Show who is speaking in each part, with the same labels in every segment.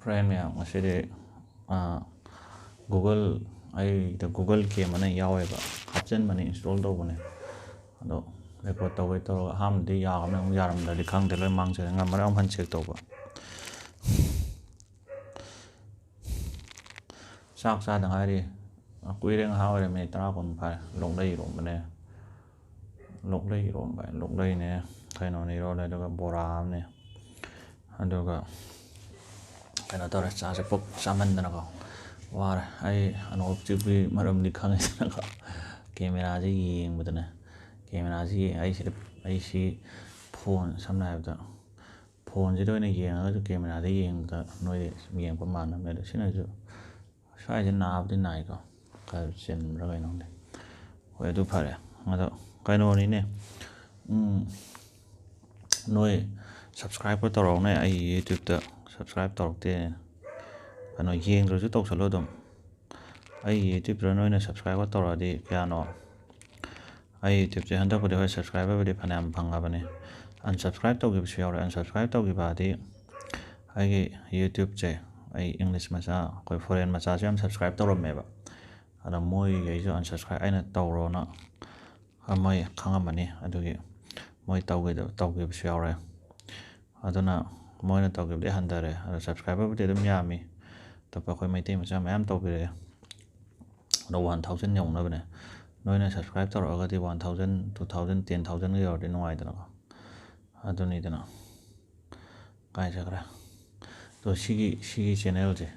Speaker 1: friend mꯌꯥꯝ ꯉꯁꯤꯗꯤ Google ꯑꯩꯗ Google Cam ꯑꯅ ꯌꯥꯎꯋꯦꯕ ꯍꯥꯞꯆꯤꯟꯕꯅꯦ ꯏꯟꯁꯇꯣꯜ ꯇꯧꯕꯅꯦ ꯑꯗꯣ ꯔꯦꯀꯣꯔꯠ ꯇꯧꯒꯦ ꯇꯧꯔꯒ ꯑꯍꯥꯟꯕꯗꯤ ꯌꯥꯔꯝꯃꯦ ꯑꯃꯨꯛ ꯌꯥꯔꯝꯗ꯭ꯔꯗꯤ ꯈꯪꯗꯦ ꯂꯣꯏ ꯃꯥꯡꯖꯔꯦ ꯉꯝꯃꯔ ꯑꯃꯨꯛ ꯍꯟꯅ ꯆꯦꯛ ꯇꯧꯕ ꯆꯥꯛ ꯆꯥꯗ ꯉꯥꯏꯔꯤ ꯀꯨꯏꯔꯦ ꯉꯥꯏꯍꯥꯛ ꯑꯣꯏꯔꯦ ꯃꯤꯅꯤꯠ 10 ꯀꯨꯟ ꯐꯥꯔꯦ ꯂꯣꯛꯂꯩ ꯏꯔꯣꯟꯕꯅꯦ ꯂꯣꯛꯂꯩ ꯏꯔꯣꯟꯕ ꯂꯣꯛꯂꯩꯅꯦ ꯀꯩꯅꯣꯅꯦ ꯏꯔꯣꯜꯂꯦ ꯑꯗꯨꯒ ꯕꯣꯔꯥ ꯑꯃꯅꯦ ꯑꯗꯨꯒ ꯀꯩꯅꯣ ꯇꯧꯔꯦ ꯆꯥꯁꯦ ꯄꯨꯛ ꯆꯥꯃꯟꯗꯅꯀꯣ ꯋꯥꯔꯦ ꯑꯩ ꯑꯅꯣꯞ ꯎꯞꯄꯒꯤ ꯃꯔꯝꯗꯤ ꯈꯪꯉꯤꯗꯅꯀꯣ ꯀꯦꯃꯦꯔꯥꯁꯦ ꯌꯦꯡꯕꯗꯅꯦ ꯀꯦꯃꯦꯔꯥꯁꯤ ꯑꯩꯁꯤ ꯐꯣꯟ ꯁꯝꯅ ꯍꯥꯏꯔꯕꯗ ꯐꯣꯟꯁꯤꯗ ꯑꯣꯏꯅ ꯌꯦꯡꯉꯒꯁꯨ ꯀꯦꯃꯦꯔꯥꯗ ꯌꯦꯡꯕꯗ ꯅꯣꯏꯗꯤ ꯌꯦꯡꯕ ꯃꯥꯟꯅꯕꯅꯦ ꯑꯗꯣ ꯁꯤꯅꯁꯨ ꯁ꯭ꯋꯥꯏꯁꯦ ꯅꯥꯕꯗꯤ ꯅꯥꯏꯀꯣ ꯈꯔ ꯆꯤꯟꯕ꯭ꯔꯥ ꯀꯩꯅꯣ ꯈꯪꯗꯦ ꯍꯣꯏ ꯑꯗꯨ ꯐꯔꯦ ꯑꯗꯣ ꯀꯩꯅꯣꯅꯤꯅꯦ ꯅꯣꯏ ꯁꯕꯁꯀ꯭ꯔꯥꯏꯕ ꯇꯧꯔꯛꯎꯅꯦ ꯑꯩ ꯌꯨꯇ꯭ꯌꯨꯕꯇ ꯁꯕꯁꯀ꯭ꯔꯥꯏꯕ ꯇꯧꯔꯛꯇꯦ ꯀꯩꯅꯣ ꯌꯦꯡꯗ꯭ꯔꯁꯨ ꯇꯧꯁꯜꯂꯣ ꯑꯗꯨꯝ ꯑꯩ ꯌꯨꯇ꯭ꯌꯨꯕꯇ ꯅꯣꯏꯅ ꯁꯕꯁꯀ꯭ꯔꯥꯏꯕ ꯇꯧꯔꯛꯑꯗꯤ ꯀꯌꯥꯅꯣ ꯑꯩ ꯌꯨꯇ꯭ꯌꯨꯕꯁꯦ ꯍꯟꯗꯛꯄꯨꯗꯤ ꯍꯣꯏ ꯁꯕꯁꯀ꯭ꯔꯥꯏꯕꯔꯕꯨꯗꯤ ꯐꯅꯌꯥꯝ ꯐꯪꯉꯕꯅꯤ ꯑꯟꯁꯕꯁꯀ꯭ꯔꯥꯏꯕ ꯇꯧꯈꯤꯕꯁꯨ ꯌꯥꯎꯔꯦ ꯑꯟꯁꯕꯁꯀ꯭ꯔꯥꯏꯕ ꯇꯧꯈꯤꯕꯗꯤ ꯑꯩꯒꯤ ꯌꯨꯇ꯭ꯌꯨꯕꯁꯦ ꯑꯩ ꯏꯪꯂꯤꯁ ꯃꯆꯥ ꯑꯩꯈꯣꯏ ꯐꯣꯔꯦꯟ ꯃꯆꯥꯁꯨ ꯌꯥꯝ ꯁꯕꯁꯀ꯭ꯔꯥꯏꯕ ꯇꯧꯔꯝꯃꯦꯕ ꯑꯗꯣ ꯃꯣꯏꯒꯩꯁꯨ ꯑꯟꯁꯕꯁꯀ꯭ꯔꯥꯏꯕ ꯑꯩꯅ ꯇꯧꯔꯣꯅ ꯃꯣꯏ ꯈꯪꯉꯝꯃꯅꯤ ꯑꯗꯨꯒꯤ ꯃꯣꯏ ꯇꯧꯈꯤꯕꯁꯨ ꯌꯥꯎꯔꯦ ꯑꯗꯨꯅ ꯃꯣꯏꯅ ꯇꯧꯈꯤꯕꯗꯤ ꯍꯟꯊꯔꯦ ꯑꯗꯣ ꯁꯕꯁꯀ꯭ꯔꯥꯏꯕꯔꯕꯨꯗꯤ ꯑꯗꯨꯝ ꯌꯥꯝꯃꯤ ꯑꯇꯣꯞꯄ ꯑꯩꯈꯣꯏ ꯃꯩꯇꯩ ꯃꯆꯥ ꯃꯌꯥꯝ ꯇꯧꯕꯤꯔꯛꯑꯦ ꯑꯗꯣ 1000 ꯌꯧꯅꯕꯅꯦ ꯅꯣꯏꯅ ꯁꯕꯁꯀ꯭ꯔꯥꯏꯕ ꯇꯧꯔꯛꯑꯒꯗꯤ 1000 2000 10000ꯒ ꯌꯧꯔꯗꯤ ꯅꯨꯡꯉꯥꯏꯗꯅꯀꯣ ꯑꯗꯨꯅꯤꯗꯅ ꯀꯥꯏ ꯆꯠꯈ꯭ꯔꯦ ꯑꯗꯣ ꯁꯤꯒꯤ ꯆꯦꯅꯦꯜꯁꯦ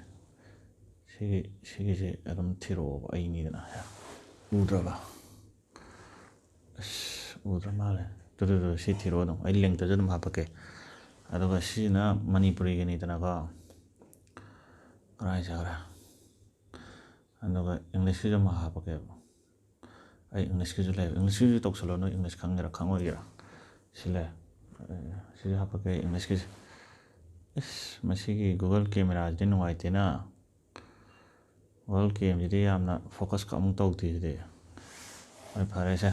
Speaker 1: ꯁꯤꯒꯤꯁꯦ ꯑꯗꯨꯝ ꯊꯤꯔꯛꯑꯣꯕ ꯑꯩꯅꯤꯗꯅ ꯎꯗ꯭ꯔꯕ ꯑꯁ ꯎꯗ꯭ꯔ ꯃꯥꯜꯂꯦ ꯑꯗꯨ ꯁꯤ ꯊꯤꯔꯛꯑꯣ ꯑꯗꯨꯝ ꯑꯩ ꯂꯤꯡꯛꯇꯁꯨ ꯑꯗꯨꯝ ꯍꯥꯞꯄꯛꯀꯦ ꯑꯗꯨꯒ ꯁꯤꯁꯤꯅ ꯃꯅꯤꯄꯨꯔꯤꯒꯤꯅꯤꯗꯅꯀꯣ ꯀꯔꯥꯏ ꯆꯠꯈ꯭ꯔꯦ ꯑꯗꯨꯒ ꯏꯪꯂꯤꯁꯀꯤꯁꯨ ꯑꯃ ꯍꯥꯞꯄꯛꯀꯦꯕ ꯑꯩ ꯏꯪꯂꯤꯁꯀꯤꯁꯨ ꯂꯩꯕ ꯏꯪꯂꯤꯁꯀꯤꯁꯨ ꯇꯧꯁꯜꯂꯣ ꯅꯣꯏ ꯏꯪꯂꯤꯁ ꯈꯪꯒꯦꯔꯥ ꯈꯪꯉꯣꯏꯒꯦꯔꯥ ꯁꯤ ꯂꯩ ꯁꯤꯁꯨ ꯍꯥꯞꯄꯛꯀꯦ ꯏꯪꯂꯤꯁꯀꯤꯁꯦ ꯏꯁ ꯃꯁꯤꯒꯤ ꯒꯨꯒꯜ ꯀꯦꯃꯦꯔꯥꯁꯤꯗꯤ ꯅꯨꯡꯉꯥꯏꯇꯦꯅ ꯒꯨꯒꯜ ꯀꯦꯝꯁꯤꯗꯤ ꯌꯥꯝꯅ ꯐꯣꯀꯁꯀ ꯑꯃꯨꯛ ꯇꯧꯗꯦ ꯁꯤꯗꯤ ꯍꯣꯏ ꯐꯔꯦꯁꯦ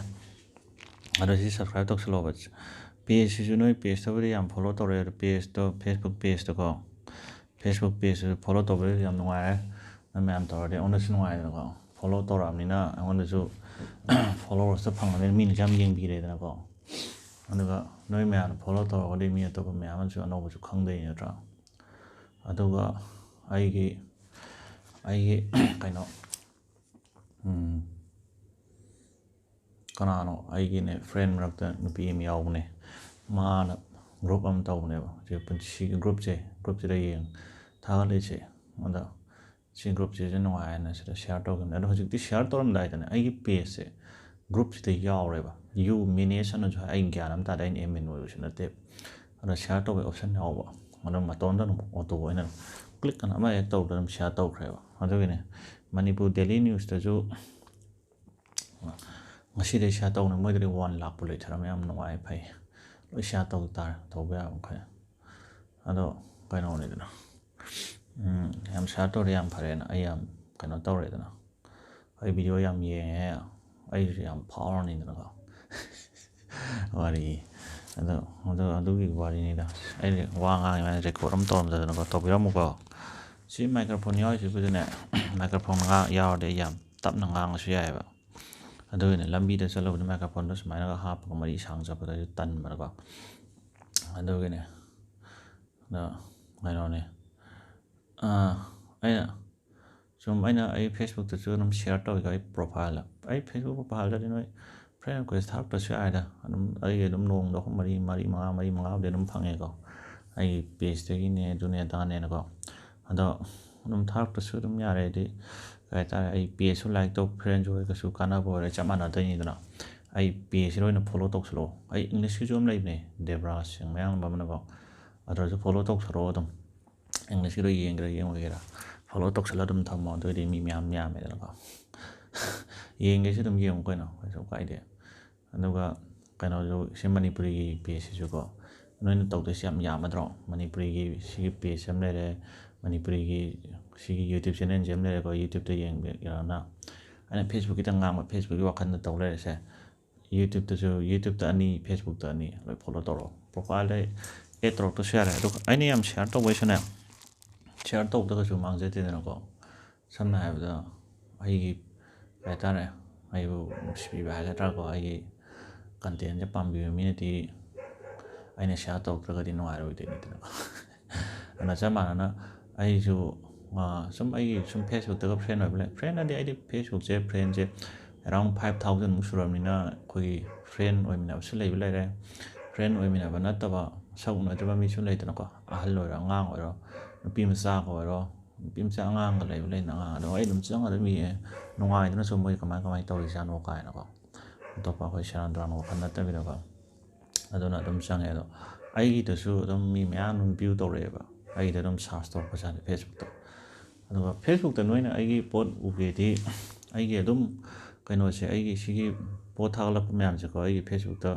Speaker 1: ꯑꯗꯣ ꯁꯤ ꯁꯕꯁꯀ꯭ꯔꯥꯏꯕ ꯇꯧꯁꯜꯂꯣꯕ ꯄꯦꯖꯁꯤꯁꯨ ꯅꯣꯏ ꯄꯦꯖꯇꯕꯨꯗꯤ ꯌꯥꯝ ꯐꯣꯂꯣ ꯇꯧꯔꯛꯑꯦ ꯑꯗꯣ ꯄꯦꯖꯇꯣ ꯐꯦꯁꯕꯨꯛ ꯄꯦꯖꯇꯀꯣ ꯐꯦꯁꯕꯨꯛ ꯄꯦꯖꯇꯨꯁꯨ ꯐꯣꯂꯣ ꯇꯧꯕꯗꯤ ꯌꯥꯝ ꯅꯨꯡꯉꯥꯏꯔꯦ ꯅꯣꯏ ꯃꯌꯥꯝ ꯇꯧꯔꯗꯤ ꯑꯩꯉꯣꯟꯗꯁꯨ ꯅꯨꯡꯉꯥꯏꯗꯅꯀꯣ ꯐꯣꯂꯣ ꯇꯧꯔꯛꯑꯕꯅꯤꯅ ꯑꯩꯉꯣꯟꯗꯁꯨ ꯐꯣꯂꯣꯋꯔꯁꯇꯣ ꯐꯪꯉꯕꯅꯤꯅ ꯃꯤꯅꯁꯨ ꯌꯥꯝ ꯌꯦꯡꯕꯤꯔꯦꯗꯅꯀꯣ ꯑꯗꯨꯒ ꯅꯣꯏ ꯃꯌꯥꯝꯅ ꯐꯣꯂꯣ ꯇꯧꯔꯒꯗꯤ ꯃꯤ ꯑꯇꯣꯞꯄ ꯃꯌꯥꯝ ꯑꯃꯁꯨ ꯑꯅꯧꯕꯁꯨ ꯈꯪꯗꯣꯏꯅꯤ ꯅꯠꯇ꯭ꯔꯥ ꯑꯗꯨꯒ ꯑꯩꯒꯤ ꯀꯩꯅꯣ ꯀꯅꯥꯅꯣ ꯑꯩꯒꯤꯅꯦ ꯐ꯭ꯔꯦꯟ ꯃꯔꯛꯇ ꯅꯨꯄꯤ ꯑꯃ ꯌꯥꯎꯕꯅꯦ ꯃꯥꯅ ꯒ꯭ꯔꯨꯞ ꯑꯃ ꯇꯧꯕꯅꯦꯕ ꯁꯤꯒꯤ ꯒ꯭ꯔꯨꯞꯁꯤꯗ ꯊꯥꯒꯠꯂꯤꯁꯦ ꯑꯗ ꯁꯤ ꯒ꯭ꯔꯨꯞꯁꯤꯁꯨ ꯅꯨꯡꯉꯥꯏꯅ ꯁꯤꯗ ꯁꯤꯌꯥꯔ ꯇꯧꯈꯤꯕꯅꯦ ꯑꯗꯣ ꯍꯧꯖꯤꯛꯇꯤ ꯁꯤꯌꯥꯔ ꯇꯧꯔꯝꯗꯥꯏꯗꯅꯦ ꯑꯩꯒꯤ ꯄꯦꯖꯁꯦ ꯒ꯭ꯔꯨꯞꯁꯤꯗ ꯌꯥꯎꯔꯦꯕ ꯃꯦꯅꯦꯖ ꯑꯅꯁꯨ ꯑꯩ ꯒ꯭ꯌꯥꯟ ꯑꯃ ꯇꯥꯗꯦ ꯑꯩꯅ ꯑꯦꯗꯃꯤꯟ ꯑꯣꯏꯕꯁꯨ ꯅꯠꯇꯦ ꯑꯗꯣ ꯁꯤꯌꯥꯔ ꯇꯧꯕꯒꯤ ꯑꯣꯞꯁꯟ ꯌꯥꯎꯕ ꯑꯗꯣ ꯃꯇꯣꯟꯗ ꯑꯗꯨꯝ ꯑꯣꯇꯣ ꯑꯣꯏꯅ ꯀ꯭ꯂꯤꯛ ꯑꯅ ꯑꯃ ꯍꯦꯛ ꯇꯧꯕꯗ ꯑꯗꯨꯝ ꯁꯤꯌꯥꯔ ꯇꯧꯈ꯭ꯔꯦꯕ ꯑꯗꯨꯒꯤꯅꯦ ꯃꯅꯤꯄꯨꯔ ꯗꯦꯂꯤ ꯅ꯭ꯌꯨꯁꯇꯁꯨ ꯉꯁꯤꯗꯩ ꯁꯤꯌꯥꯔ ꯇꯧꯅ ꯃꯣꯏꯗꯗꯤ 1 ꯂꯥꯈꯄꯨ ꯂꯩꯊꯔꯝꯃꯦ ꯌꯥꯝ ꯅꯨꯡꯉꯥꯏ ꯐꯩ ꯂꯣꯏ ꯁꯤꯌꯥꯔ ꯇꯧꯕ ꯌꯥꯕ ꯃꯈꯩ ꯑꯗꯣ ꯀꯩꯅꯣꯅꯤꯗꯅ ꯌꯥꯝ ꯁꯤꯌꯥꯔ ꯇꯧꯔꯗꯤ ꯌꯥꯝ ꯐꯔꯦꯅ ꯑꯩ ꯌꯥꯝ ꯀꯩꯅꯣ ꯇꯧꯔꯦꯗꯅ ꯑꯩ ꯚꯤꯗꯤꯑꯣ ꯌꯥꯝ ꯌꯦꯡꯉꯦ ꯑꯩꯁꯨ ꯌꯥꯝ ꯐꯥꯎꯔꯅꯤꯗꯅꯀꯣ ꯋꯥꯔꯤ ꯑꯗꯨꯒꯤ ꯋꯥꯔꯤꯅꯤꯗ ꯑꯩ ꯋꯥ ꯉꯥꯡꯉꯤꯉꯩꯗ ꯔꯦꯀꯣꯔꯠ ꯑꯃ ꯇꯧꯔꯝꯗꯗꯅꯀꯣ ꯇꯧꯕꯤꯔꯝꯃꯨꯀꯣ ꯁꯤ ꯃꯥꯏꯀ꯭ꯔꯣꯐꯣꯟ ꯌꯥꯎꯔꯤꯁꯤꯕꯨꯗꯤꯅꯦ ꯃꯥꯏꯀ꯭ꯔꯣꯐꯣꯟ ꯌꯥꯎꯔꯗꯤ ꯑꯩ ꯌꯥꯝ ꯇꯞꯅ ꯉꯥꯡꯉꯁꯨ ꯌꯥꯏꯑꯕ ꯑꯗꯨꯒꯤꯅꯦ ꯂꯝꯕꯤꯗ ꯆꯠꯂꯨꯕꯗ ꯃꯥꯏꯀ꯭ꯔꯣꯐꯣꯟꯗꯣ ꯁꯨꯃꯥꯏꯅꯒ ꯍꯥꯞꯄꯒ ꯃꯔꯤ ꯁꯥꯡ ꯆꯠꯄꯗ ꯑꯩꯁꯨ ꯇꯟꯕꯅꯀꯣ ꯑꯗꯨꯒꯤꯅꯦ ꯑꯗꯣ ꯀꯩꯅꯣꯅꯦ ꯑꯩ ꯐꯦꯁꯕꯨꯛꯇꯁꯨ ꯑꯗꯨꯝ ꯁꯤꯌꯥꯔ ꯇꯧꯋꯤꯀꯣ ꯑꯩ ꯐꯦꯁꯕꯨꯛ ꯄ꯭ꯔꯣꯐꯥꯏꯜꯗꯗꯤ ꯅꯣই ꯐ꯭ꯔꯦꯟ ꯔꯤꯀ꯭ꯋꯦꯁ ꯊꯥꯔꯛꯇ꯭ꯔꯁꯨ ꯌꯥꯏꯗ ꯑꯗꯨꯝ ꯑꯩ ꯑꯗꯨꯝ ꯅꯣꯡꯃꯗ 3 4 5 ꯑꯗꯨꯝ ꯐꯪꯉꯦꯀꯣ ꯑꯩꯒꯤ ꯄꯦꯖꯇꯒꯤꯅꯦ ꯑꯗꯨꯅꯦ ꯑꯗꯥꯅꯦꯅꯀꯣ ꯑꯗꯣ ꯑꯗꯨꯝ ꯊꯥꯔꯛꯇ꯭ꯔꯁꯨ ꯑꯗꯨꯝ ꯌꯥꯔꯦ ꯍꯥꯏꯗꯤ ꯀꯩ ꯍꯥꯏꯇꯥꯔꯦ ꯑꯩ ꯄꯦꯖꯁꯨ ꯂꯥꯏꯛ ꯇꯧ ꯐ꯭ꯔꯦꯟꯁꯨ ꯑꯣꯏꯔꯒꯁꯨ ꯀꯥꯟꯅꯕ ꯑꯣꯏꯔꯦ ꯆꯞ ꯃꯥꯟꯅꯗꯣꯏꯅꯤꯗꯅ ꯑꯩ ꯄꯦꯖꯁꯤꯗ ꯑꯣꯏꯅ ꯐꯣꯂꯣ ꯇꯧꯁꯜꯂꯛꯑꯣ ꯑꯩ ꯏꯪꯂꯤꯁꯀꯤꯁꯨ ꯑꯃ ꯂꯩꯕꯅꯦ ꯗꯦꯕ꯭ꯔꯥꯖ ꯃꯌꯥꯝꯕ ꯑꯃꯅꯀꯣ ꯑꯗꯨꯁꯨ ꯐꯣꯂꯣ ꯇꯧꯁꯜꯂꯛꯑꯣ ꯑꯗꯨꯝ ꯏꯪꯂꯤꯁꯀꯤꯗꯣ ꯌꯦꯡꯒꯦꯔꯥ ꯌꯦꯡꯉꯣꯏꯒꯦꯔꯥ ꯐꯣꯂꯣ ꯇꯧꯁꯜꯂ ꯑꯗꯨꯝ ꯊꯝꯃꯣ ꯑꯗꯨꯑꯣꯏꯗꯤ ꯃꯤ ꯃꯌꯥꯝ ꯌꯥꯝꯃꯦꯗꯅꯀꯣ ꯌꯦꯡꯒꯦꯁꯨ ꯑꯗꯨꯝ ꯌꯦꯡꯉꯨ ꯀꯩꯅꯣ ꯀꯩꯁꯨ ꯀꯥꯏꯗꯦ ꯑꯗꯨꯒ ꯀꯩꯅꯣꯁꯨ ꯁꯤ ꯃꯅꯤꯄꯨꯔꯤꯒꯤ ꯄꯦꯖꯁꯤꯁꯨꯀꯣ ꯅꯣꯏꯅ ꯇꯧꯗꯣꯏꯁꯤ ꯌꯥꯝ ꯌꯥꯝꯃꯗ꯭ꯔꯣ ꯃꯅꯤꯄꯨꯔꯤꯒꯤ ꯁꯤꯒꯤ ꯄꯦꯖ ꯑꯃ ꯂꯩꯔꯦ ꯃꯅꯤꯄꯨꯔꯤꯒꯤ ꯁꯤꯒꯤ ꯌꯨꯇ꯭ꯌꯨꯕ ꯆꯦꯅꯦꯜꯁꯦ ꯑꯃ ꯂꯩꯔꯦꯀꯣ ꯌꯨꯇ꯭ꯌꯨꯕꯇ ꯌꯦꯡꯕꯤꯔꯒꯅ ꯑꯩꯅ ꯐꯦꯁꯕꯨꯛꯀꯤꯇ ꯉꯥꯡꯕ ꯐꯦꯁꯕꯨꯛꯀꯤ ꯋꯥꯈꯜꯗ ꯇꯧ ꯂꯩꯔꯁꯦ ꯌꯨꯇ꯭ꯌꯨꯕꯇ 2 ꯐꯦꯁꯕꯨꯛꯇ 2 ꯂꯣꯏ ꯐꯣꯂꯣ ꯇꯧꯔꯛꯑꯣ ꯄ꯭ꯔꯣꯐꯥꯏꯜꯗ ꯑꯦꯗ ꯇꯧꯔꯛꯇ꯭ꯔꯁꯨ ꯌꯥꯔꯦ ꯑꯗꯨꯒ ꯑꯩꯅ ꯌꯥꯝ ꯁꯤꯌꯥꯔ ꯇꯧꯕꯩꯁꯨꯅꯦ ꯁꯤꯌꯥꯔ ꯇꯧꯗ꯭ꯔꯒꯁꯨ ꯃꯥꯡꯖꯗꯦꯗꯅꯀꯣ ꯁꯝꯅ ꯍꯥꯏꯔꯕꯗ ꯑꯩꯒꯤ ꯀꯩ ꯍꯥꯏꯇꯥꯔꯦ ꯑꯩꯕꯨ ꯅꯨꯡꯁꯤꯕꯤꯕ ꯍꯥꯏꯒꯗ꯭ꯔꯥꯀꯣ ꯑꯩꯒꯤ ꯀꯟꯇꯦꯟꯁꯦ ꯄꯥꯝꯕꯤꯕ ꯃꯤꯅꯗꯤ ꯑꯩꯅ ꯁꯤꯌꯥꯔ ꯇꯧꯗ꯭ꯔꯒꯗꯤ ꯅꯨꯡꯉꯥꯏꯔꯣꯏꯗꯣꯏꯅꯤꯗꯅꯀꯣ ꯑꯗꯨꯅ ꯆꯞ ꯃꯥꯟꯅꯅ ꯑꯩꯁꯨ ꯁꯨꯝ ꯑꯩꯒꯤ ꯁꯨꯝ ꯐꯦꯁꯕꯨꯛꯇꯒ ꯐ꯭ꯔꯦꯟ ꯑꯣꯏꯕ ꯂꯩ ꯐ꯭ꯔꯦꯟ ꯍꯥꯏꯗꯤ ꯑꯩꯗꯤ ꯐꯦꯁꯕꯨꯛꯁꯦ ꯐ꯭ꯔꯦꯟꯁꯦ ꯑꯦꯔꯥꯎꯟ 5,000ꯃꯨꯛ ꯁꯨꯔꯕꯅꯤꯅ ꯑꯩꯈꯣꯏꯒꯤ ꯐ꯭ꯔꯦꯟ ꯑꯣꯏꯃꯤꯟꯅꯕꯁꯨ ꯂꯩꯕ ꯂꯩꯔꯦ ꯐ꯭ꯔꯦꯟ ꯑꯣꯏꯃꯤꯟꯅꯕ ꯅꯠꯇꯕ ꯁꯛ ꯎꯅꯗ꯭ꯔꯤꯕ ꯃꯤꯁꯨ ꯂꯩꯗꯅꯀꯣ ꯑꯍꯜ ꯑꯣꯏꯔꯣ ꯑꯉꯥꯡ ꯑꯣꯏꯔꯣ ꯅꯨꯄꯤ ꯃꯆꯥꯒ ꯑꯣꯏꯔో ꯅꯨꯄꯤ ꯃꯆꯥ ꯑꯉꯥꯡꯒ ꯂꯩꯕ ꯂꯩꯅ ꯑꯉꯥꯡ ꯑꯗꯣ ꯑꯩ ꯑꯗꯨꯝ ꯆꯪꯉꯒ ꯑꯗꯨꯝ ꯌꯦꯡꯉꯦ ꯅꯨꯡꯉꯥꯏꯗꯅꯁꯨ ꯃꯣꯏ ꯀꯃꯥꯏ ꯇꯧꯔꯤꯖꯥꯠꯅꯣ ꯀꯥꯏꯅꯀꯣ ꯑꯇꯣꯞꯄ ꯑꯩꯈꯣꯏ ꯁꯦꯔꯥꯟ ꯇꯨꯔꯥꯟ ꯋꯥꯈꯜ ꯅꯠꯇꯕꯤꯗꯀꯣ ꯑꯗꯨꯅ ꯑꯗꯨꯝ ꯆꯪꯉꯦ ꯑꯗꯣ ꯑꯩꯒꯤꯗꯁꯨ ꯑꯗꯨꯝ ꯃꯤ ꯃꯌꯥꯝ ꯑꯗꯨꯝ ꯚ꯭ꯌꯨ ꯇꯧꯔꯛꯑꯦꯕ ꯑꯩꯒꯤꯗ ꯑꯗꯨꯝ ꯁꯥꯔꯆ ꯇꯧꯔꯛꯄꯖꯥꯠꯅꯤ ꯐꯦꯁꯕꯨꯛꯇ ꯑꯗꯨꯒ ꯐꯦꯁꯕꯨꯛꯇ ꯅꯣꯏꯅ ꯑꯩꯒꯤ ꯄꯣꯠ ꯎꯒꯦꯗꯤ ꯑꯩꯒꯤ ꯑꯗꯨꯝ ꯀꯩꯅꯣꯁꯦ ꯑꯩꯒꯤ ꯁꯤꯒꯤ ꯄꯣꯠ ꯊꯥꯒꯠꯂꯛꯄ ꯃꯌꯥꯝꯁꯦꯀꯣ ꯑꯩꯒꯤ ꯐꯦꯁꯕꯨꯛꯇ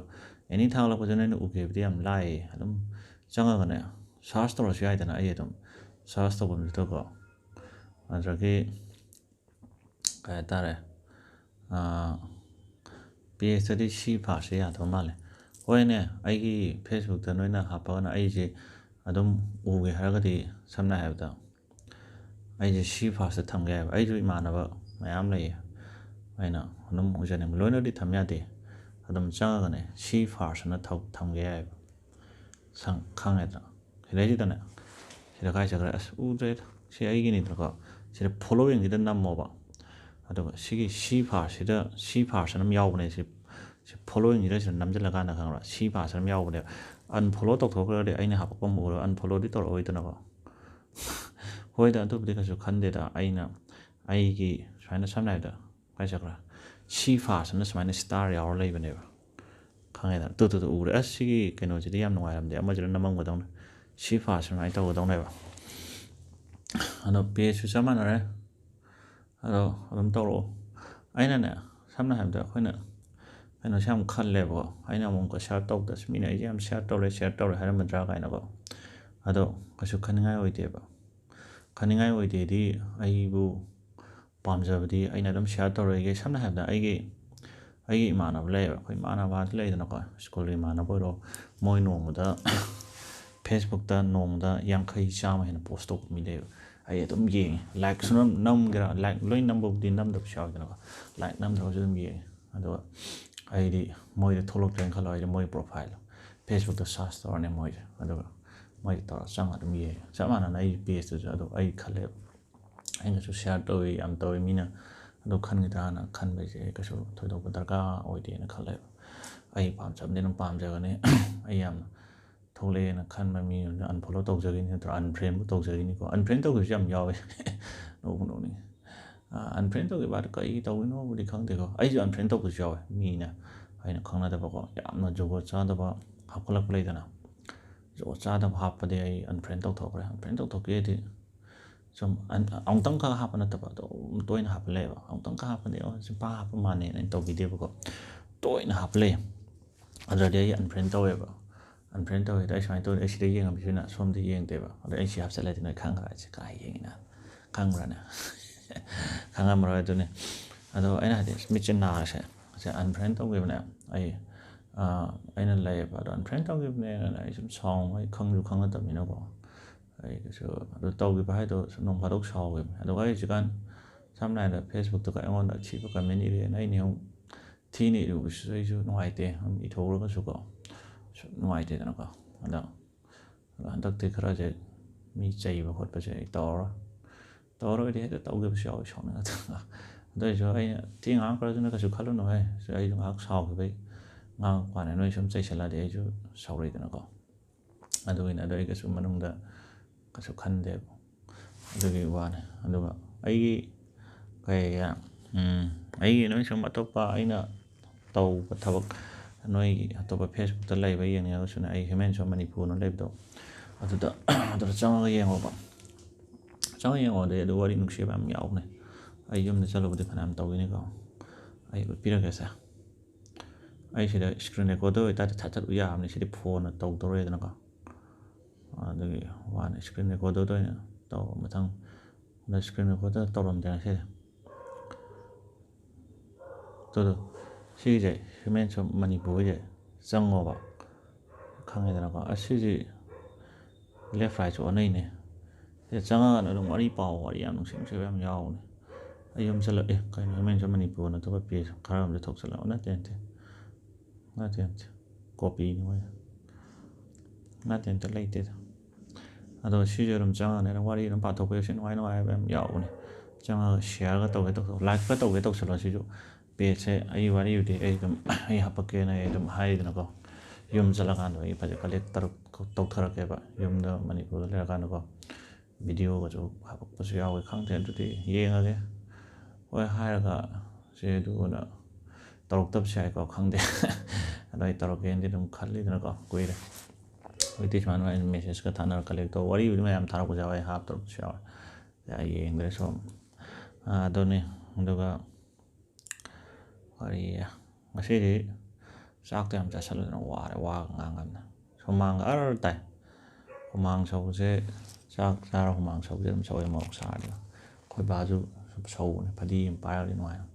Speaker 1: ꯑꯦꯅꯤ ꯊꯥꯒꯠꯂꯛꯄꯁꯦ ꯅꯣꯏꯅ ꯎꯒꯦꯕꯨꯗꯤ ꯌꯥꯝ ꯂꯥꯏꯌꯦ ꯑꯗꯨꯝ ꯆꯪꯉꯒꯅꯦ ꯁꯥꯔꯆ ꯇꯧꯔꯁꯨ ꯌꯥꯏꯗꯅ ꯑꯩ ꯑꯗꯨꯝ ꯁꯥꯔꯆ ꯇꯧꯐꯝꯁꯤꯗꯀꯣ ꯑꯗꯨꯗꯒꯤ ꯀꯩ ꯍꯥꯏꯇꯥꯔꯦ ꯄꯦꯖꯇꯗꯤ ꯁꯤ ꯐꯥꯔꯁꯁꯦ ꯌꯥꯗꯕ ꯃꯥꯜꯂꯦ ꯍꯣꯏꯅꯦ ꯑꯩꯒꯤ ꯐꯦꯁꯕꯨꯛꯇ ꯅꯣꯏꯅ ꯍꯥꯞꯄꯒꯅ ꯑꯩꯁꯦ ꯑꯗꯨꯝ ꯎꯒꯦ ꯍꯥꯏꯔꯒꯗꯤ ꯁꯝꯅ ꯍꯥꯏꯔꯕꯗ ꯑꯩꯁꯦ ꯁꯤ ꯐꯥꯔꯁꯇ ꯊꯝꯒꯦ ꯍꯥꯏꯕ ꯑꯩꯁꯨ ꯏꯃꯥꯟꯅꯕ ꯃꯌꯥꯝ ꯂꯩꯌꯦ ꯑꯩꯅ ꯑꯗꯨꯝ ꯎꯖꯅꯤꯡꯕ ꯂꯣꯏꯅꯗꯤ ꯊꯝ ꯌꯥꯗꯦ ꯑꯗꯨꯝ ꯆꯪꯉꯒꯅꯦ ꯁꯤ ꯐꯥꯔꯁꯅ ꯊꯝꯒꯦ ꯌꯥꯏꯑꯕ ꯈꯪꯉꯦꯗꯅ ꯁꯤꯗꯩꯁꯤꯗꯅꯦ ꯁꯤꯗ ꯀꯥꯏ ꯆꯠꯈ꯭ꯔꯦ ꯑꯁ ꯎꯗ꯭ꯔꯦꯗ ꯁꯤ ꯑꯩꯒꯤꯅꯤꯗꯅꯀꯣ ꯁꯤꯗ ꯐꯣꯂꯣꯋꯤꯡꯁꯤꯗ ꯅꯝꯃꯣꯕ ꯑꯗꯨꯒ ꯁꯤꯒꯤ ꯁꯤ ꯐꯥꯔꯁ ꯑꯃ ꯌꯥꯎꯕꯅꯦ ꯁꯤ ꯐꯣꯂꯣꯋꯤꯡꯁꯤꯗ ꯁꯤꯗ ꯅꯝꯁꯤꯜꯂꯀꯥꯟꯗ ꯈꯪꯕ꯭ꯔꯥ ꯁꯤ ꯐꯥꯔꯁ ꯑꯃ ꯌꯥꯎꯕꯅꯦꯕ ꯑꯟꯐꯣꯂꯣ ꯇꯧꯊꯣꯛꯈ꯭ꯔꯒꯗꯤ ꯑꯩꯅ ꯍꯥꯄꯛꯄ ꯑꯃ ꯎꯔꯒ ꯑꯟꯐꯣꯂꯣꯗꯤ ꯇꯧꯔꯛꯑꯣꯏꯗꯅꯀꯣ ꯍꯣꯏꯗ ꯑꯗꯨꯕꯨꯗꯤ ꯀꯩꯁꯨ ꯈꯟꯗꯦꯗ ꯑꯩꯅ ꯑꯩꯒꯤ ꯁꯨꯃꯥꯏꯅ ꯁꯝꯅ ꯍꯥꯏꯔꯕꯗ ꯀꯥꯏ ꯆꯠꯈ꯭ꯔꯥ ꯁꯤ ꯐꯥꯔꯁꯅ ꯁꯨꯃꯥꯏꯅ ꯁ꯭ꯇꯥꯔ ꯌꯥꯎꯔ ꯂꯩꯕꯅꯦꯕ ꯈꯪꯉꯦꯗꯅ ꯇꯨ ꯎꯔꯦ ꯑꯁ ꯁꯤꯒꯤ ꯀꯩꯅꯣꯁꯤꯗꯤ ꯌꯥꯝ ꯅꯨꯡꯉꯥꯏꯔꯝꯗꯦ ꯑꯃꯁꯤꯗ ꯅꯝꯃꯝꯒꯗꯧꯅꯤ ꯁꯤ ꯐꯥꯔꯁ ꯁꯨꯃꯥꯏꯅ ꯇꯧꯒꯗꯧꯅꯦꯕ ꯑꯗꯣ ꯄꯦꯖꯁꯨ ꯆꯞ ꯃꯥꯟꯅꯔꯦ ꯑꯗꯣ ꯑꯗꯨꯝ ꯇꯧꯔꯛꯑꯣ ꯑꯩꯅꯅꯦ ꯁꯝꯅ ꯍꯥꯏꯔꯕꯗ ꯑꯩꯈꯣꯏꯅ ꯀꯩꯅꯣꯁꯦ ꯌꯥꯝ ꯈꯜꯂꯦꯕꯀꯣ ꯑꯩꯅ ꯑꯃꯨꯛꯀ ꯁꯤꯌꯥꯔ ꯇꯧꯗꯁꯨ ꯃꯤꯅ ꯑꯩꯁꯦ ꯌꯥꯝ ꯁꯤꯌꯥꯔ ꯇꯧꯔꯦ ꯍꯥꯏꯔꯝꯃꯗ꯭ꯔꯥ ꯀꯥꯏꯅꯀꯣ ꯑꯗꯣ ꯀꯩꯁꯨ ꯈꯟꯅꯤꯡꯉꯥꯏ ꯑꯣꯏꯗꯦꯕ ꯈꯟꯅꯤꯡꯉꯥꯏ ꯑꯣꯏꯗꯦꯗꯤ ꯑꯩꯕꯨ ꯄꯥꯝꯖꯕꯗꯤ ꯑꯩꯅ ꯑꯗꯨꯝ ꯁꯤꯌꯥꯔ ꯇꯧꯔꯛꯏꯒꯦ ꯁꯝꯅ ꯍꯥꯏꯔꯕꯗ ꯑꯩꯒꯤ ꯏꯃꯥꯟꯅꯕ ꯂꯩꯌꯦꯕ ꯑꯩꯈꯣꯏ ꯏꯃꯥꯟꯅꯕꯁꯨ ꯂꯩꯗꯅꯀꯣ ꯁ꯭ꯀꯨꯜꯒꯤ ꯏꯃꯥꯟꯅꯕ ꯑꯣꯏꯔꯣ ꯃꯣꯏ ꯅꯣꯡꯃꯗ ꯐꯦꯁꯕꯨꯛꯇ ꯅꯣꯡꯃꯗ 50-100 ꯍꯦꯟꯅ ꯄꯣꯁט ꯇꯧꯕ ꯃꯤ ꯂꯩꯌꯦꯕ ꯑꯩ ꯑꯗꯨꯝ ꯌꯦꯡꯉꯦ ꯂꯥꯏꯛꯁꯨ ꯅꯝꯒꯦꯔꯥ ꯂꯥꯏꯛ ꯂꯣꯏ ꯅꯝꯕꯕꯨꯗꯤ ꯅꯝꯗꯕꯁꯨ ꯌꯥꯎꯋꯤꯗꯅꯀꯣ ꯂꯥꯏꯛ ꯅꯝꯗ꯭ꯔꯒꯁꯨ ꯑꯗꯨꯝ ꯌꯦꯡꯉꯦ ꯑꯗꯨꯒ ꯑꯩꯗꯤ ꯃꯣꯏꯗ ꯊꯣꯛꯂꯛꯇ꯭ꯔꯦꯅ ꯈꯜꯂꯣ ꯑꯩꯗꯤ ꯃꯣꯏ ꯄ꯭ꯔꯣꯐꯥꯏꯜ ꯐꯦꯁꯕꯨꯛꯇ ꯁꯥꯔꯆ ꯇꯧꯔꯅꯤ ꯃꯣꯏꯁꯦ ꯑꯗꯨꯒ ꯃꯣꯏꯗ ꯇꯧꯔ ꯆꯪꯉ ꯑꯗꯨꯝ ꯌꯦꯡꯉꯦ ꯆꯞ ꯃꯥꯟꯅꯅ ꯑꯩ ꯄꯦꯖꯇꯨꯁꯨ ꯑꯗꯨ ꯑꯩ ꯈꯜꯂꯦꯕ ꯑꯩꯅꯁꯨ ꯁꯤꯌꯥꯔ ꯇꯧꯋꯤ ꯌꯥꯝ ꯇꯧꯋꯤ ꯃꯤꯅ ꯑꯗꯨ ꯈꯟꯒꯗ꯭ꯔꯥꯅ ꯈꯟꯕꯁꯦ ꯀꯩꯁꯨ ꯊꯣꯏꯗꯣꯛꯄ ꯗꯔꯀꯥꯔ ꯑꯣꯏꯗꯦꯅ ꯈꯜꯂꯦꯕ ꯑꯩ ꯄꯥꯝꯖꯕꯗꯤ ꯑꯗꯨم ꯄꯥꯝꯖꯒꯅꯤ ꯑꯩ ꯌꯥꯝꯅ ꯊꯣꯛꯂꯛꯑꯦꯅ ꯈꯟꯕ ꯃꯤꯗꯨꯅ ꯑꯟꯐꯣꯂꯣ ꯇꯧꯖꯈꯤꯅꯤ ꯅꯠꯇ꯭ꯔꯒ ꯑꯟꯐ꯭ꯔꯦꯟꯕꯨ ꯇꯧꯖꯈꯤꯅꯤꯀꯣ ꯑꯟꯐ꯭ꯔꯦꯟ ꯇꯧꯈꯤꯕꯁꯨ ꯌꯥꯝ ꯌꯥꯎꯋꯦ ꯅꯣꯛꯅꯤꯡꯉꯤ ꯑꯟꯐ꯭ꯔꯦꯟ ꯇꯧꯈꯤꯕ ꯑꯗꯨ ꯀꯩ ꯇꯧꯔꯤꯅꯣꯕꯨꯗꯤ ꯈꯪꯗꯦꯀꯣ ꯑꯩꯁꯨ ꯑꯟꯐ꯭ꯔꯦꯟ ꯇꯧꯕꯁꯨ ꯌꯥꯎꯋꯦ ꯃꯤꯅ ꯑꯩꯅ ꯈꯪꯅꯗꯕꯀꯣ ꯌꯥꯝꯅ ꯖꯨꯒꯣꯠ ꯆꯥꯗꯕ ꯍꯥꯞꯀꯠꯂꯛꯄ ꯂꯩꯗꯅ ꯖꯨꯒꯣꯠ ꯆꯥꯗꯕ ꯍꯥꯞꯄꯗꯤ ꯑꯩ ꯑꯟꯐ꯭ꯔꯦꯟ ꯇꯧꯊꯣꯛꯈ꯭ꯔꯦ ꯑꯟꯐ꯭ꯔꯦꯟ ꯇꯧꯊꯣꯛꯀꯦꯗꯤ ꯁꯨꯝ ꯑꯃꯨꯛꯇꯪꯈꯛ ꯍꯥꯞꯄ ꯅꯠꯇꯕ ꯑꯗꯨꯝ ꯇꯣꯏꯅ ꯍꯥꯞꯄ ꯂꯩꯌꯦꯕ ꯑꯃꯨꯛꯇꯪꯈꯛ ꯍꯥꯞꯄꯗꯤ ꯁꯨꯡꯄꯥ ꯍꯥꯞꯄ ꯃꯥꯟꯅꯦꯅ ꯑꯩꯅ ꯇꯧꯕꯤꯗꯦꯕꯀꯣ ꯇꯣꯏꯅ ꯍꯥꯞꯄ ꯂꯩ ꯑꯗꯨꯗꯤ ꯑꯩ ꯑꯟꯐ꯭ꯔꯦꯟ ꯇꯧꯋꯦꯕ ꯑꯟꯐ꯭ꯔꯦꯟ ꯇꯧꯋꯦꯗ ꯑꯩ ꯁꯨꯃꯥꯏꯅ ꯇꯧꯋꯦ ꯑꯩ ꯁꯤꯗ ꯌꯦꯡꯉꯝꯃꯤꯁꯤꯅ ꯁꯣꯝꯗ ꯌꯦꯡꯗꯦꯕ ꯑꯗꯣ ꯑꯩ ꯁꯤ ꯍꯥꯞꯆꯤꯜꯂꯗꯤ ꯅꯣꯏ ꯈꯪꯈ꯭ꯔ ꯑꯩꯁꯦ ꯀꯥꯏ ꯌꯦꯡꯉꯤꯅ ꯈꯪꯕ꯭ꯔꯥꯅꯦ ꯈꯪꯉꯝꯃꯔꯣꯏ ꯑꯗꯨꯅꯤ ꯑꯗꯣ ꯑꯩꯅ ꯍꯥꯏꯗꯤ ꯃꯤꯠꯁꯦ ꯅꯥꯔꯁꯦ ꯑꯟꯐ꯭ꯔꯦꯟ ꯇꯧꯈꯤꯕꯅꯦ ꯑꯩꯅ ꯂꯩꯌꯦꯕ ꯑꯗꯣ ꯑꯟꯐ꯭ꯔꯦꯟ ꯇꯧꯈꯤꯕꯅꯦꯅ ꯑꯩ ꯁꯨꯝ ꯁꯥꯎꯕ ꯑꯩ ꯈꯪꯁꯨ ꯈꯪꯅꯗꯕꯅꯤꯅꯀꯣ ꯑꯩ ꯀꯩꯁꯨ ꯑꯗꯨ ꯇꯧꯈꯤꯕ ꯍꯥꯏꯗꯣ ꯁꯨꯝ ꯅꯣꯡ ꯐꯥꯗꯣꯛ ꯁꯥꯎꯈꯤꯕꯅꯦ ꯑꯗꯨꯒ ꯑꯩ ꯍꯧꯖꯤꯛꯀꯥꯟ ꯁꯝꯅ ꯍꯥꯏꯔꯕꯗ ꯐꯦꯁꯕꯨꯛꯇꯒ ꯑꯩꯉꯣꯟꯗ ꯑꯊꯤꯕ ꯀꯃꯦꯟ ꯏꯔꯛꯑꯦꯅ ꯑꯩꯅ ꯑꯃꯨꯛ ꯊꯤꯅ ꯏꯔꯨꯕꯁꯤꯁꯨ ꯑꯩꯁꯨ ꯅꯨꯡꯉꯥꯏꯇꯦ ꯏꯊꯣꯛꯎꯔꯒꯁꯨꯀꯣ ꯅꯨꯡꯉꯥꯏꯇꯦꯗꯅꯀꯣ ꯑꯗꯣ ꯍꯟꯗꯛꯇꯤ ꯈꯔꯁꯦ ꯃꯤ ꯆꯩꯕ ꯈꯣꯠꯄꯁꯦ ꯑꯩ ꯇꯧꯔꯔꯣꯏꯗꯤ ꯍꯦꯛꯇ ꯇꯧꯈꯤꯕꯁꯨ ꯌꯥꯎꯋꯤ ꯁꯥꯎꯅꯤꯡꯉꯛꯇꯅ ꯑꯗꯨꯏꯁꯨ ꯑꯩꯅ ꯊꯤ ꯉꯥꯡꯉꯛꯄ꯭ꯔꯁꯨꯅ ꯀꯩꯁꯨ ꯈꯜꯂꯨꯅꯨꯍꯦ ꯑꯩꯁꯨ ꯉꯥꯏꯍꯥꯛ ꯁꯥꯎꯈꯤꯕꯩ ꯉꯥꯡꯉꯛꯄꯅꯦ ꯅꯣꯏ ꯁꯨꯝ ꯆꯩꯁꯜꯂꯛꯑꯗꯤ ꯑꯩꯁꯨ ꯁꯥꯎꯔꯛꯏꯗꯅꯀꯣ ꯑꯗꯨꯒꯤꯅꯤ ꯑꯗꯣ ꯑꯩ ꯀꯩꯁꯨ ꯃꯅꯨꯡꯗ ꯀꯩꯁꯨ ꯈꯟꯗꯦꯕ ꯑꯗꯨꯒꯤ ꯋꯥꯅꯤ ꯑꯗꯨꯒ ꯑꯩꯒꯤ ꯅꯣꯏ ꯁꯨꯝ ꯑꯇꯣꯞꯄ ꯑꯩꯅ ꯇꯧꯕ ꯊꯕꯛ ꯅꯣꯏꯒꯤ ꯑꯇꯣꯞꯄ ꯐꯦꯁꯕꯨꯛꯇ ꯂꯩꯕ ꯌꯦꯡꯅꯤꯡꯉꯒꯁꯨꯅꯦ ꯑꯩ ꯍ꯭ꯌꯨꯃꯦꯟ ꯁꯣ ꯃꯅꯤꯄꯨꯔꯅ ꯂꯩꯕꯗꯣ ꯑꯗꯨꯗ ꯆꯪꯉꯒ ꯌꯦꯡꯉꯣꯕ ꯆꯪꯉꯒ ꯌꯦꯡꯉꯣꯗꯤ ꯑꯗꯨ ꯋꯥꯔꯤ ꯅꯨꯡꯁꯤꯕ ꯌꯥꯝ ꯌꯥꯎꯕꯅꯦ ꯑꯩ ꯌꯨꯝꯗ ꯆꯠꯂꯨꯕꯗꯤ ꯐꯅꯌꯥꯝ ꯇꯧꯈꯤꯅꯤꯀꯣ ꯑꯩ ꯎꯠꯄꯤꯔꯒꯦꯁꯦ ꯑꯩ ꯁꯤꯗ ꯏꯁꯀ꯭ꯔꯤꯟ ꯔꯦꯀꯣꯔꯗꯔ ꯑꯣꯏꯇꯥꯔꯗꯤ ꯊꯠ ꯌꯥꯕꯅꯤ ꯁꯤꯗꯤ ꯐꯣꯟꯅ ꯇꯧꯗꯧꯔꯦꯗꯅꯀꯣ ꯑꯗꯨꯒꯤ ꯋꯥꯅꯤ ꯏꯁꯀ꯭ꯔꯤꯟ ꯔꯦꯀꯣꯔꯗꯔꯗ ꯑꯣꯏꯅ ꯇꯧꯕ ꯃꯊꯪ ꯑꯗ ꯏꯁꯀ꯭ꯔꯤꯟ ꯔꯦꯀꯣꯔꯗꯔ ꯇꯧꯔꯝꯗꯦ ꯉꯁꯤꯗꯤ ꯁꯤꯒꯤꯁꯦ ꯍ꯭ꯌꯨꯃꯦꯟ ꯁꯣ ꯃꯅꯤꯄꯨꯔꯒꯤꯁꯦ ꯆꯪꯉꯣꯕ ꯈꯪꯉꯦꯗꯅꯀꯣ ꯑꯁꯤꯁꯤ ꯂꯦꯐ ꯔꯥꯏꯠꯁꯨ ꯑꯣꯟꯅꯩꯅꯦ ꯆꯪꯉꯀꯥꯟꯗ ꯑꯗꯨꯝ ꯋꯥꯔꯤ ꯄꯥꯎ ꯋꯥꯔꯤ ꯌꯥꯝ ꯅꯨꯡꯁꯤꯕ ꯌꯥꯝ ꯌꯥꯎꯕꯅꯦ ꯑꯩ ꯌꯨꯝ ꯆꯠꯂꯛꯑꯦ ꯀꯩꯅꯣ ꯍ꯭ꯌꯨꯃꯦꯟꯁ ꯃꯅꯤꯄꯨꯔ ꯅꯠꯇꯕ ꯄꯦꯖ ꯈꯔ ꯑꯃꯗꯤ ꯊꯣꯛꯆꯜꯂꯛꯑꯣ ꯅꯠꯇꯦ ꯀꯣꯄꯤꯅꯤ ꯃꯣꯏ ꯅꯠꯇꯦ ꯂꯩꯇꯦꯗ ꯑꯗꯣ ꯁꯤꯁꯨ ꯑꯗꯨꯝ ꯆꯪꯉꯒꯅꯦ ꯋꯥꯔꯤ ꯑꯗꯨꯝ ꯄꯥꯊꯣꯛꯄ ꯌꯥꯎꯁꯤ ꯅꯨꯡꯉꯥꯏꯕ ꯌꯥꯝ ꯌꯥꯎꯕꯅꯦ ꯆꯪꯉꯒ ꯁꯤꯌꯥꯔꯒ ꯂꯥꯏꯛꯀ ꯇꯧꯒꯦ ꯇꯧꯁꯜꯂꯣ ꯁꯤꯁꯨ ꯄꯦꯖꯁꯦ ꯑꯩ ꯋꯥꯔꯤꯕꯨꯗꯤ ꯑꯩ ꯑꯗꯨꯝ ꯑꯩ ꯍꯥꯄꯛꯀꯦꯅ ꯑꯩ ꯑꯗꯨꯝ ꯍꯥꯏꯗꯅꯀꯣ ꯌꯨꯝ ꯆꯠꯂꯀꯥꯟꯗ ꯑꯩ ꯐꯖ ꯀꯂꯦꯛ ꯇꯧꯊꯔꯛꯀꯦꯕ ꯌꯨꯝꯗ ꯃꯅꯤꯄꯨꯔꯗ ꯂꯩꯔꯀꯥꯟꯗꯀꯣ ꯚꯤꯗꯤꯑꯣꯒꯁꯨ ꯍꯥꯄꯛꯄꯁꯨ ꯌꯥꯎꯋꯦ ꯈꯪꯗꯦ ꯑꯗꯨꯗꯤ ꯌꯦꯡꯉꯒꯦ ꯍꯣꯏ ꯍꯥꯏꯔꯒ ꯁꯦ ꯑꯗꯨꯒꯅ ꯇꯧꯔꯛꯇꯕꯁꯨ ꯌꯥꯏꯀꯣ ꯈꯪꯗꯦ ꯑꯗꯣ ꯑꯩ ꯇꯧꯔꯛꯀꯦꯅꯗꯤ ꯑꯗꯨꯝ ꯈꯜꯂꯤꯗꯅꯀꯣ ꯀꯨꯏꯔꯦ ꯍꯧꯖꯤꯛꯇꯤ ꯁꯨꯃꯥꯏꯅ ꯃꯦꯁꯦꯖꯀ ꯊꯥꯅꯔ ꯀꯂꯦꯛ ꯇꯧ ꯋꯥꯔꯤꯕꯨꯗꯤ ꯃꯌꯥꯝ ꯊꯥꯔꯛꯄꯁꯨ ꯌꯥꯎꯋꯦ ꯍꯥꯞꯇꯧꯕꯁꯨ ꯌꯥꯎꯋꯦ ꯑꯩ ꯌꯦꯡꯗ꯭ꯔꯦ ꯁꯨꯝ ꯑꯗꯨꯅꯤ ꯑꯗꯨꯒ ꯉꯁꯤꯗꯤ ꯆꯥꯛꯇꯣ ꯌꯥꯝ ꯆꯥꯁꯤꯜꯂꯨꯗꯅ ꯋꯥꯔꯦ ꯋꯥꯒ ꯉꯥꯡꯉꯕꯅꯤꯅ ꯍꯨꯃꯥꯡꯒ ꯇꯥꯏ ꯍꯨꯃꯥꯡ ꯁꯧꯕꯁꯦ ꯆꯥꯛ ꯆꯥꯔ ꯍꯨꯃꯥꯡ ꯁꯧꯕꯁꯦ ꯑꯗꯨꯝ ꯁꯧꯋꯦ ꯃꯣꯔꯣꯛ ꯁꯥꯔꯗꯤ ꯑꯩꯈꯣꯏ ꯕꯥꯁꯨ ꯁꯧꯕꯅꯦ ꯐꯗꯤ ꯑꯃ ꯄꯥꯏꯔꯗꯤ ꯅꯨꯡꯉꯥꯏꯅ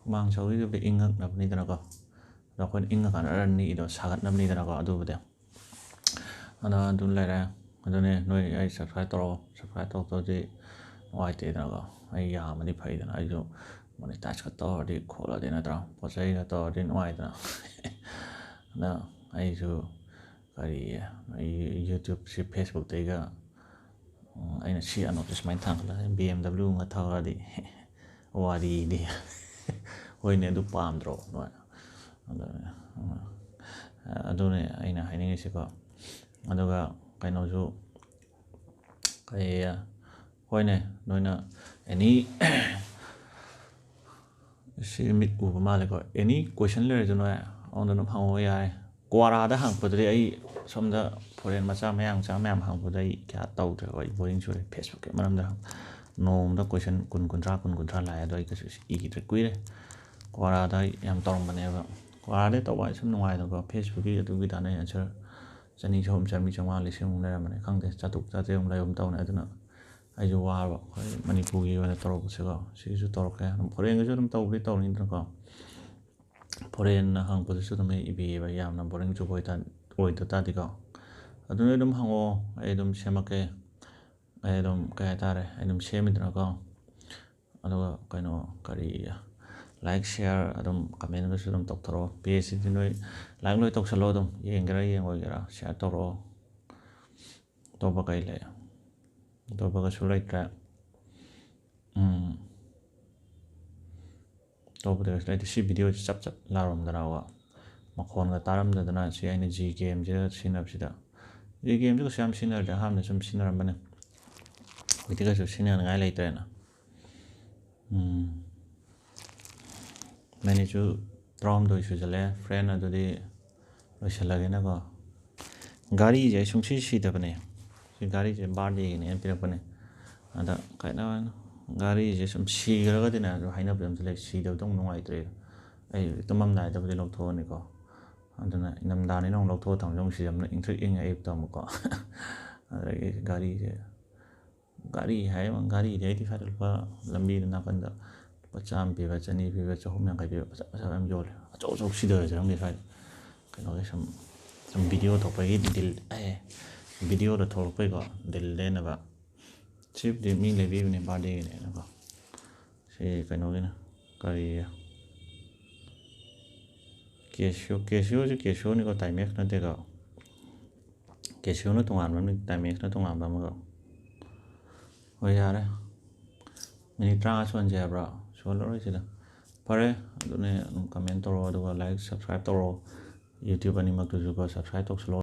Speaker 1: ꯍꯨꯃꯥꯡ ꯁꯧꯕꯁꯤꯕꯨꯗꯤ ꯏꯪꯉꯛꯅꯕꯅꯤꯗꯅꯀꯣ ꯑꯗꯣ ꯑꯩꯈꯣꯏꯅ ꯏꯪꯉꯀꯥꯟꯗ ꯅꯤꯛꯏꯗꯣ ꯁꯥꯒꯠꯅꯕꯅꯤꯗꯅꯀꯣ ꯑꯗꯨꯕꯨꯗꯤ ꯑꯗꯨ ꯂꯩꯔꯦ ꯑꯗꯨꯅꯦ ꯅꯣꯏ ꯑꯩ ꯁꯕꯁꯀ꯭ꯔꯥꯏꯕ ꯇꯧꯔꯛꯑꯣ ꯁꯕꯁꯀ꯭ꯔꯥꯏꯕ ꯇꯧꯔꯛꯇ꯭ꯔꯗꯤ ꯅꯨꯡꯉꯥꯏꯇꯦꯗꯅꯀꯣ ꯑꯩ ꯌꯥꯝꯃꯗꯤ ꯐꯩꯗꯅ ꯑꯩꯁꯨ ꯃꯣꯅꯤꯇꯥꯏꯖꯀ ꯇꯧꯔꯗꯤ ꯈꯣꯠꯂꯗꯤ ꯅꯠꯇ꯭ꯔꯥ ꯄꯣꯠ ꯆꯩꯒ ꯇꯧꯔꯗꯤ ꯅꯨꯡꯉꯥꯏꯗꯅ ꯑꯗ ꯑꯩꯁꯨ ꯑꯩ ꯌꯨꯇ꯭ꯌꯨꯕꯁꯤ ꯐꯦꯁꯕꯨꯛꯇꯩꯒ ꯑꯩꯅ ꯁꯤ ꯑꯅꯣꯞꯁꯦ ꯁꯨꯃꯥꯏꯅ ꯊꯥꯡꯒꯠꯂꯒ BMW ꯑꯃꯒ ꯊꯧꯔꯗꯤ ꯋꯥꯔꯤꯗꯤ ꯍꯣꯏꯅꯦ ꯑꯗꯨ ꯄꯥꯝꯗ꯭ꯔꯣ ꯅꯣꯏ ꯑꯗꯨꯅꯦ ꯑꯩꯅ ꯍꯥꯏꯅꯤꯡꯉꯤꯁꯤꯀꯣ ꯑꯗꯨꯒ ꯀꯩꯅꯣꯁꯨ ꯍꯣꯏꯅꯦ ꯅꯣꯏꯅ ꯑꯦꯅꯤ ꯁꯤ ꯃꯤꯠ ꯎꯕ ꯃꯥꯜꯂꯦꯀꯣ ꯑꯦꯅꯤ ꯀꯣꯏꯁꯟ ꯂꯩꯔꯁꯨ ꯅꯣꯏ ꯑꯩꯉꯣꯟꯗ ꯑꯗꯨꯝ ꯍꯪꯉꯛꯑꯣ ꯌꯥꯏ ꯀ꯭ꯋꯥꯔꯥꯗ ꯍꯪꯉꯛꯄꯗꯨꯗꯤ ꯑꯩ ꯁꯣꯝꯗ ꯐꯣꯔꯦꯟ ꯃꯌꯥꯡ ꯃꯆꯥ ꯃꯌꯥꯝ ꯍꯪꯉꯛꯄꯗ ꯑꯩ ꯀꯌꯥ ꯇꯧꯗ꯭ꯔꯦꯀꯣ ꯑꯩ ꯕꯣꯔꯤꯡ ꯆꯨꯔꯦ ꯐꯦꯁꯕꯨꯛꯀꯤ ꯃꯔꯝꯗ ꯅꯣꯡꯃꯗ ꯀꯣꯏꯁꯟ ꯀꯨꯟꯊ꯭ꯔꯥ ꯂꯥꯛꯑꯦ ꯑꯗꯣ ꯑꯩ ꯀꯩꯁꯨ ꯏꯈꯤꯗ꯭ꯔꯦ ꯀꯨꯏꯔꯦ ꯀ꯭ꯋꯥꯔꯥꯗ ꯑꯩ ꯌꯥꯝ ꯇꯧꯔꯝꯕꯅꯦꯕ ꯀ꯭ꯋꯥꯔꯥꯗꯩ ꯇꯧꯕ ꯍꯥꯏꯁꯦ ꯁꯨꯝ ꯅꯨꯡꯉꯥꯏꯗꯅꯀꯣ ꯐꯦꯁꯕꯨꯛꯀꯤ ꯑꯗꯨꯒꯤ ꯗꯥꯅ ꯑꯟꯁꯔ 200 ꯆꯍꯨꯝ ꯆꯥꯝꯃꯔꯤ ꯆꯥꯝꯃꯉꯥ ꯂꯤꯁꯤꯡꯃꯨꯛ ꯂꯩꯔꯝꯕꯅꯦ ꯈꯪꯗꯦ ꯆꯥꯇ꯭ꯔꯨꯛ ꯆꯥꯇ꯭ꯔꯦꯠꯃꯨꯛ ꯂꯩꯒꯨꯝ ꯇꯧꯅꯦ ꯑꯗꯨꯅ ꯑꯩꯁꯨ ꯋꯥꯔꯕ ꯑꯩꯈꯣꯏ ꯃꯅꯤꯄꯨꯔꯒꯤ ꯑꯣꯏꯅ ꯇꯧꯔꯛꯄꯁꯦꯀꯣ ꯁꯤꯒꯤꯁꯨ ꯇꯧꯔꯛꯀꯦ ꯑꯗꯨꯝ ꯐꯣꯔꯦꯟꯒꯤꯁꯨ ꯑꯗꯨꯝ ꯇꯧꯕꯗꯤ ꯇꯧꯅꯤꯡꯗꯅꯀꯣ ꯐꯣꯔꯦꯟꯅ ꯍꯪꯉꯛꯄꯗꯨꯁꯨ ꯑꯗꯨꯝ ꯑꯩ ꯏꯕꯤꯌꯦꯕ ꯌꯥꯝꯅ ꯕꯣꯔꯤꯡ ꯆꯨꯕ ꯑꯣꯏꯗ ꯇꯥꯔꯗꯤꯀꯣ ꯑꯗꯨꯅ ꯑꯗꯨꯝ ꯍꯪꯉꯛꯑꯣ ꯑꯩ ꯑꯗꯨم ꯁꯦꯝꯃꯛꯀꯦ ꯑꯩ ꯑꯗꯨꯝ ꯀꯩ ꯍꯥꯏꯇꯥꯔꯦ ꯑꯩ ꯑꯗꯨꯝ ꯁꯦꯝꯃꯤꯗꯅꯀꯣ ꯑꯗꯨꯒ ꯀꯩꯅꯣ ꯂꯥꯏꯛ ꯁꯤꯌꯥꯔ ꯑꯗꯨꯝ ꯀꯃꯦꯟꯒꯁꯨ ꯑꯗꯨꯝ ꯇꯧꯊꯣꯔꯛꯑꯣ ꯄꯦꯖꯁꯤꯗꯤ ꯅꯣꯏ ꯂꯥꯏꯛ ꯂꯣꯏ ꯇꯧꯁꯜꯂꯣ ꯑꯗꯨꯝ ꯌꯦꯡꯒꯦꯔꯥ ꯌꯦꯡꯉꯣꯏꯒꯦꯔꯥ ꯁꯤꯌꯥꯔ ꯇꯧꯔꯛꯑꯣ ꯑꯇꯣꯞꯄ ꯀꯩ ꯂꯩ ꯑꯇꯣꯞꯄ ꯀꯩꯁꯨ ꯂꯩꯇ꯭ꯔꯦ ꯑꯇꯣꯞꯄꯗꯤ ꯀꯩꯁꯨ ꯂꯩꯇꯦ ꯁꯤ ꯚꯤꯗꯤꯑꯣꯁꯤ ꯆꯞ ꯂꯥꯎꯔꯝꯗꯅꯀꯣ ꯃꯈꯣꯟꯒ ꯇꯥꯔꯝꯗꯗꯅ ꯁꯤ ꯑꯩꯅ ꯖꯤ ꯒꯦꯝꯁꯤꯗ ꯁꯤꯖꯤꯟꯅꯕꯁꯤꯗ ꯖꯤ ꯒꯦꯝꯁꯤ ꯀꯩꯁꯨ ꯌꯥꯝ ꯁꯤꯖꯤꯟꯅꯔꯗꯤ ꯑꯍꯥꯟꯕꯗ ꯁꯨꯝ ꯁꯤꯖꯤꯟꯅꯔꯝꯕꯅꯤ ꯍꯧꯖꯤꯛꯇꯤ ꯀꯩꯁꯨ ꯁꯤꯖꯤꯟꯅꯅꯤꯡꯉꯥꯏ ꯂꯩꯇ꯭ꯔꯦꯅ ꯃꯤꯅꯤꯠꯁꯨ 13 ꯁꯨꯖꯜꯂꯛꯑꯦ ꯐ꯭ꯔꯦꯟ ꯑꯗꯨꯗꯤ ꯂꯣꯏꯁꯤꯜꯂꯒꯦꯅꯀꯣ ꯒꯥꯔꯤꯁꯦ ꯑꯩ ꯁꯨꯡꯁꯤ ꯁꯤꯗꯕꯅꯦ ꯁꯤ ꯒꯥꯔꯤꯁꯦ ꯕꯥꯔꯗꯦꯒꯤꯅꯦꯅ ꯄꯤꯔꯛꯄꯅꯦ ꯑꯗ ꯀꯩꯅꯣ ꯒꯥꯔꯤꯁꯦ ꯁꯨꯝ ꯁꯤꯈ꯭ꯔꯒꯗꯤꯅꯦ ꯑꯗꯨ ꯍꯥꯏꯅꯕ ꯑꯃꯁꯨ ꯂꯩ ꯁꯤꯗꯕꯗꯣ ꯑꯃꯨꯛ ꯅꯨꯡꯉꯥꯏꯇ꯭ꯔꯦ ꯑꯩ ꯇꯨꯝꯃꯝꯗꯥꯏꯗꯕꯨꯗꯤ ꯂꯧꯊꯣꯛꯑꯅꯤꯀꯣ ꯑꯗꯨꯅ ꯏꯪꯊꯝꯊꯥꯅꯤꯅ ꯑꯃꯨꯛ ꯂꯧꯊꯣꯛꯑ ꯊꯝꯕꯁꯦ ꯑꯃꯨꯛ ꯁꯤꯖꯟꯕꯅ ꯏꯪꯊ꯭ꯔꯤꯛ ꯏꯪꯉꯦ ꯑꯌꯨꯛꯇ ꯑꯃꯨꯛꯀꯣ ꯑꯗꯒꯤ ꯒꯥꯔꯤ ꯍꯥꯏꯕ ꯒꯥꯔꯤꯗꯤ ꯑꯩꯗꯤ ꯁ꯭ꯋꯥꯏꯗ ꯂꯨꯄꯥ ꯂꯝꯕꯤꯗ ꯅꯥꯀꯟꯗ ꯂꯨꯄꯥ 100 ꯄꯤꯕ 200 ꯄꯤꯕ 250 ꯄꯤꯕ ꯐꯖꯕ ꯌꯥꯝ ꯌꯣꯜꯂꯦ ꯑꯆꯧ ꯁꯤꯊꯔꯁꯤꯔ ꯈꯪꯗꯦ ꯁ꯭ꯋꯥꯏꯗ ꯀꯩꯅꯣꯒꯤ ꯁꯨꯝ ꯚꯤꯗꯤꯑꯣ ꯊꯣꯛꯄꯒꯤ ꯚꯤꯗꯤꯑꯣꯗ ꯊꯣꯛꯂꯛꯄꯩꯀꯣ ꯗꯤꯜ ꯂꯦꯟꯅꯕ ꯁꯤꯕꯨꯗꯤ ꯃꯤ ꯂꯩꯕꯤꯕꯅꯦ ꯕꯥꯔꯗꯦꯒꯤꯅꯦꯅꯀꯣ ꯁꯤ ꯀꯩꯅꯣꯒꯤꯅ ꯀꯦꯁꯤꯌꯣꯁꯤ ꯀꯦꯁꯤꯌꯣꯅꯤꯀꯣ ꯇꯥꯏꯃꯦꯛꯁ ꯅꯠꯇꯦꯀꯣ ꯀꯦꯁꯤꯌꯣꯅ ꯇꯣꯉꯥꯟꯕ ꯑꯃꯅꯤ ꯇꯥꯏꯃꯦꯛꯁꯅ ꯇꯣꯉꯥꯟꯕ ꯑꯃꯒ ꯍꯣꯏ ꯌꯥꯔꯦ ꯃꯤꯅꯤꯠ 30 ꯁꯨꯍꯟꯁꯦ ꯍꯥꯏꯕ꯭ꯔꯥ ꯁꯨꯍꯜꯂꯔꯣꯏ ꯁꯤꯗ ꯐꯔꯦ ꯑꯗꯨꯅꯦ ꯑꯗꯨꯝ ꯀꯃꯦꯟ ꯇꯧꯔꯛꯑꯣ ꯑꯗꯨꯒ ꯂꯥꯏꯛ ꯁꯕꯁꯀ꯭ꯔꯥꯏꯕ ꯇꯧꯔꯛꯑꯣ ꯌꯨꯇ꯭ꯌꯨꯕ ꯑꯅꯤꯃꯛꯇꯨꯁꯨꯀꯣ ꯁꯕꯁꯀ꯭ꯔꯥꯏꯕ ꯇꯧꯁꯜꯂꯣ